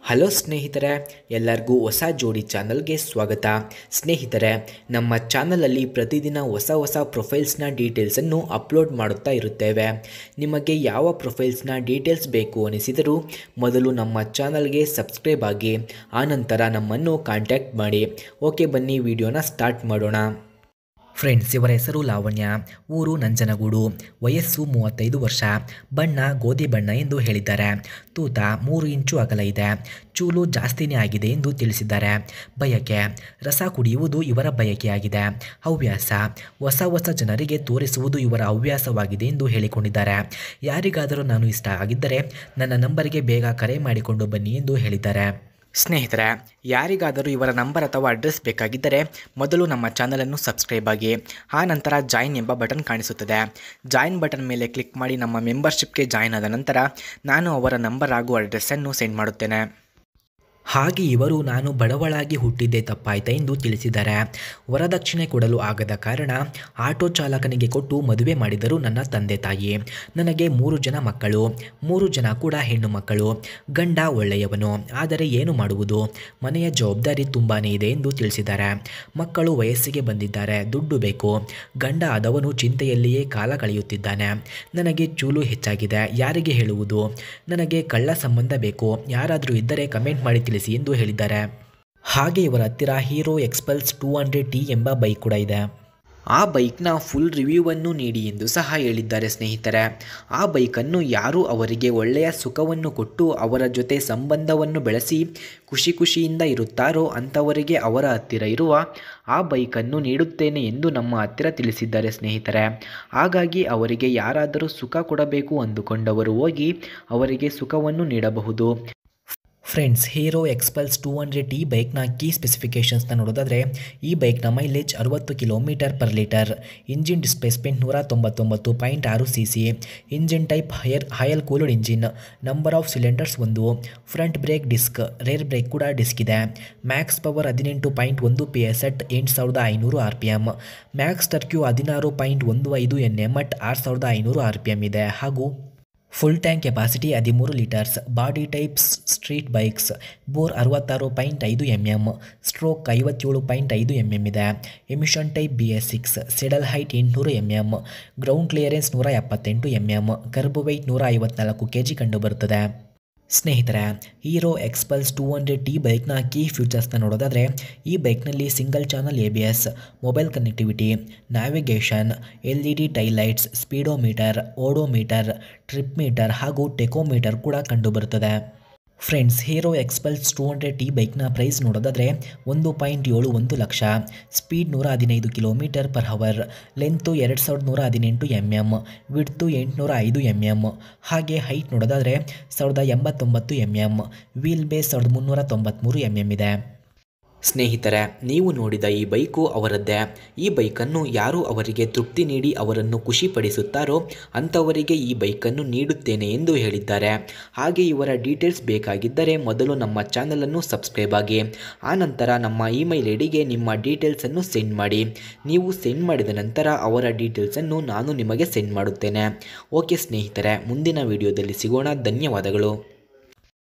Hello ಸ್ನೇಹಿತರೆ, ಎಲ್ಲರಿಗೂ ಹೊಸ ಜೋಡಿ ಚಾನಲ್ಗೆ ಸ್ವಾಗತ. ಸ್ನೇಹಿತರೆ, ನಮ್ಮ ಚಾನಲಲ್ಲಿ ಪ್ರತಿದಿನ ಹೊಸ ಪ್ರೊಫೈಲ್ಸ್ನ ಡೀಟೇಲ್ಸನ್ನು ಅಪ್ಲೋಡ್ ಮಾಡುತ್ತಾ ಇರುತ್ತೇವೆ. ನಿಮಗೆ ಯಾವ ಪ್ರೊಫೈಲ್ಸ್ನ ಡೀಟೇಲ್ಸ್ ಬೇಕು ಅನಿಸಿದರೂ ಮೊದಲು ನಮ್ಮ ಚಾನಲ್ಗೆ ಸಬ್ಸ್ಕ್ರೈಬ್ ಆಗಿ ಆನಂತರ ನಮ್ಮನ್ನು ಕಾಂಟ್ಯಾಕ್ಟ್ ಮಾಡಿ. ಓಕೆ, ಬನ್ನಿ ವಿಡಿಯೋನ ಸ್ಟಾರ್ಟ್ ಮಾಡೋಣ. ಫ್ರೆಂಡ್ಸ್, ಇವರ ಹೆಸರು ಲಾವಣ್ಯ, ಊರು ನಂಜನಗೂಡು, ವಯಸ್ಸು 35 ವರ್ಷ, ಬಣ್ಣ ಗೋಧಿ ಬಣ್ಣ ಎಂದು ಹೇಳಿದ್ದಾರೆ. ತೂತ 3 ಇಂಚು ಅಗಲ ಇದೆ, ಚೂಲು ಜಾಸ್ತಿನೇ ಆಗಿದೆ ಎಂದು ತಿಳಿಸಿದ್ದಾರೆ. ಬಯಕೆ ರಸ ಕುಡಿಯುವುದು ಇವರ ಬಯಕೆಯಾಗಿದೆ. ಹವ್ಯಾಸ ಹೊಸ ಜನರಿಗೆ ತೋರಿಸುವುದು ಇವರ ಹವ್ಯಾಸವಾಗಿದೆ ಎಂದು ಹೇಳಿಕೊಂಡಿದ್ದಾರೆ. ಯಾರಿಗಾದರೂ ನಾನು ಇಷ್ಟ ಆಗಿದ್ದರೆ ನನ್ನ ನಂಬರಿಗೆ ಬೇಗ ಕರೆ ಮಾಡಿಕೊಂಡು ಬನ್ನಿ ಎಂದು ಹೇಳಿದ್ದಾರೆ. ಸ್ನೇಹಿತರೆ, ಯಾರಿಗಾದರೂ ಇವರ ನಂಬರ್ ಅಥವಾ ಅಡ್ರೆಸ್ ಬೇಕಾಗಿದ್ದರೆ ಮೊದಲು ನಮ್ಮ ಚಾನಲನ್ನು ಸಬ್ಸ್ಕ್ರೈಬ್ ಆಗಿ ಆನಂತರ ಜಾಯಿನ್ ಎಂಬ ಬಟನ್ ಕಾಣಿಸುತ್ತದೆ. ಜಾಯಿನ್ ಬಟನ್ ಮೇಲೆ ಕ್ಲಿಕ್ ಮಾಡಿ ನಮ್ಮ ಮೆಂಬರ್ಶಿಪ್ಗೆ ಜಾಯಿನ್ ಆದ ನಂತರ ನಾನು ಅವರ ನಂಬರ್ ಹಾಗೂ ಅಡ್ರೆಸ್ಸನ್ನು ಸೆಂಡ್ ಮಾಡುತ್ತೇನೆ. ಹಾಗೆ ಇವರು ನಾನು ಬಡವಳಾಗಿ ಹುಟ್ಟಿದ್ದೇ ತಪ್ಪಾಯ್ತಾ ಎಂದು ತಿಳಿಸಿದ್ದಾರೆ. ವರದಕ್ಷಿಣೆ ಕೊಡಲು ಆಗದ ಕಾರಣ ಆಟೋ ಚಾಲಕನಿಗೆ ಕೊಟ್ಟು ಮದುವೆ ಮಾಡಿದರು ನನ್ನ ತಂದೆ ತಾಯಿ. ನನಗೆ 3 ಜನ ಮಕ್ಕಳು, 3 ಜನ ಕೂಡ ಹೆಣ್ಣು ಮಕ್ಕಳು. ಗಂಡ ಒಳ್ಳೆಯವನು, ಆದರೆ ಏನು ಮಾಡುವುದು, ಮನೆಯ ಜವಾಬ್ದಾರಿ ತುಂಬಾ ಇದೆ ಎಂದು ತಿಳಿಸಿದ್ದಾರೆ. ಮಕ್ಕಳು ವಯಸ್ಸಿಗೆ ಬಂದಿದ್ದಾರೆ, ದುಡ್ಡು ಬೇಕು. ಗಂಡ ಆದವನು ಚಿಂತೆಯಲ್ಲಿಯೇ ಕಾಲ ಕಳೆಯುತ್ತಿದ್ದಾನೆ. ನನಗೆ ಚೂಲು ಹೆಚ್ಚಾಗಿದೆ, ಯಾರಿಗೆ ಹೇಳುವುದು. ನನಗೆ ಕಳ್ಳ ಸಂಬಂಧ ಬೇಕು, ಯಾರಾದರೂ ಇದ್ದರೆ ಕಮೆಂಟ್ ಮಾಡಿ ತಿಳಿಸಿ ಎಂದು ಹೇಳಿದ್ದಾರೆ. ಹಾಗೆ ಇವರ ಹತ್ತಿರ ಹೀರೋ ಎಕ್ಸ್ಪಲ್ಸ್ 200T ಎಂಬ ಬೈಕ್ ಕೂಡ ಇದೆ. ಆ ಬೈಕ್ನ ಫುಲ್ ರಿವ್ಯೂವನ್ನು ನೀಡಿ ಎಂದು ಸಹ ಹೇಳಿದ್ದಾರೆ. ಸ್ನೇಹಿತರೆ, ಆ ಬೈಕನ್ನು ಯಾರು ಅವರಿಗೆ ಒಳ್ಳೆಯ ಸುಖವನ್ನು ಕೊಟ್ಟು ಅವರ ಜೊತೆ ಸಂಬಂಧವನ್ನು ಬೆಳೆಸಿ ಖುಷಿಯಿಂದ ಇರುತ್ತಾರೋ ಅಂಥವರಿಗೆ ಅವರ ಹತ್ತಿರ ಇರುವ ಆ ಬೈಕನ್ನು ನೀಡುತ್ತೇನೆ ಎಂದು ನಮ್ಮ ಹತ್ತಿರ ತಿಳಿಸಿದ್ದಾರೆ. ಸ್ನೇಹಿತರೆ, ಹಾಗಾಗಿ ಅವರಿಗೆ ಯಾರಾದರೂ ಸುಖ ಕೊಡಬೇಕು ಅಂದುಕೊಂಡವರು ಹೋಗಿ ಅವರಿಗೆ ಸುಖವನ್ನು ನೀಡಬಹುದು. ಫ್ರೆಂಡ್ಸ್, ಹೀರೋ ಎಕ್ಸ್ಪಲ್ಸ್ 200T ಬೈಕ್ನ ಕೀ ಸ್ಪೆಸಿಫಿಕೇಷನ್ಸ್ನ ನೋಡೋದಾದರೆ ಈ ಬೈಕ್ನ ಮೈಲೇಜ್ 60 km/ಲೀಟರ್, engine displacement 199.6 cc, engine type oil cooled engine, number of cylinders 1, front brake disc, rear brake ಕೂಡ ಡಿಸ್ಕ್ ಇದೆ. Max power 18.1 PS at 8500 RPM, max torque 16.15 Nm at 6500 RPM ಇದೆ. ಹಾಗೂ full tank capacity 13 litres. Body types street bikes, bore 66.5 mm, stroke 57.5 mm ಇದೆ. Emission type BS6, saddle height 800 mm, ground clearance 178 mm, curb weight 154 kg ಕಂಡುಬರುತ್ತದೆ. ಸ್ನೇಹಿತರೆ, hero ಎಕ್ಸ್ಪಲ್ಸ್ 200T ಬೈಕ್ನ key ಫೀಚರ್ಸ್ನ ನೋಡೋದಾದರೆ ಈ ಬೈಕ್ನಲ್ಲಿ single channel ABS, mobile connectivity, navigation, LED tail lights, speedometer, odometer, trip meter ಹಾಗೂ tachometer ಕೂಡ ಕಂಡುಬರುತ್ತದೆ. ಫ್ರೆಂಡ್ಸ್, ಹೀರೋ ಎಕ್ಸ್ಪಲ್ಸ್ 200T ಬೈಕ್ನ ಪ್ರೈಸ್ ನೋಡೋದಾದರೆ 1.71 lakh, speed 115 km/h, length 2118 mm, width 805 mm, ಹಾಗೆ ಹೈಟ್ ನೋಡೋದಾದರೆ 1089 mm, ವೀಲ್ ಬೇಸ್ 1393 mm ಇದೆ. ಸ್ನೇಹಿತರೆ, ನೀವು ನೋಡಿದ ಈ ಬೈಕು ಅವರದ್ದೇ. ಈ ಬೈಕನ್ನು ಯಾರು ಅವರಿಗೆ ತೃಪ್ತಿ ನೀಡಿ ಅವರನ್ನು ಖುಷಿಪಡಿಸುತ್ತಾರೋ ಅಂಥವರಿಗೆ ಈ ಬೈಕನ್ನು ನೀಡುತ್ತೇನೆ ಎಂದು ಹೇಳಿದ್ದಾರೆ. ಹಾಗೆ ಇವರ ಡೀಟೇಲ್ಸ್ ಬೇಕಾಗಿದ್ದರೆ ಮೊದಲು ನಮ್ಮ ಚಾನಲನ್ನು ಸಬ್ಸ್ಕ್ರೈಬ್ ಆಗಿ ಆನಂತರ ನಮ್ಮ ಇಮೇಲ್ ಐಡಿಗೆ ನಿಮ್ಮ ಡೀಟೇಲ್ಸನ್ನು ಸೆಂಡ್ ಮಾಡಿ. ನೀವು ಸೆಂಡ್ ಮಾಡಿದ ನಂತರ ಅವರ ಡೀಟೇಲ್ಸನ್ನು ನಾನು ನಿಮಗೆ ಸೆಂಡ್ ಮಾಡುತ್ತೇನೆ. ಓಕೆ ಸ್ನೇಹಿತರೆ, ಮುಂದಿನ ವಿಡಿಯೋದಲ್ಲಿ ಸಿಗೋಣ. ಧನ್ಯವಾದಗಳು.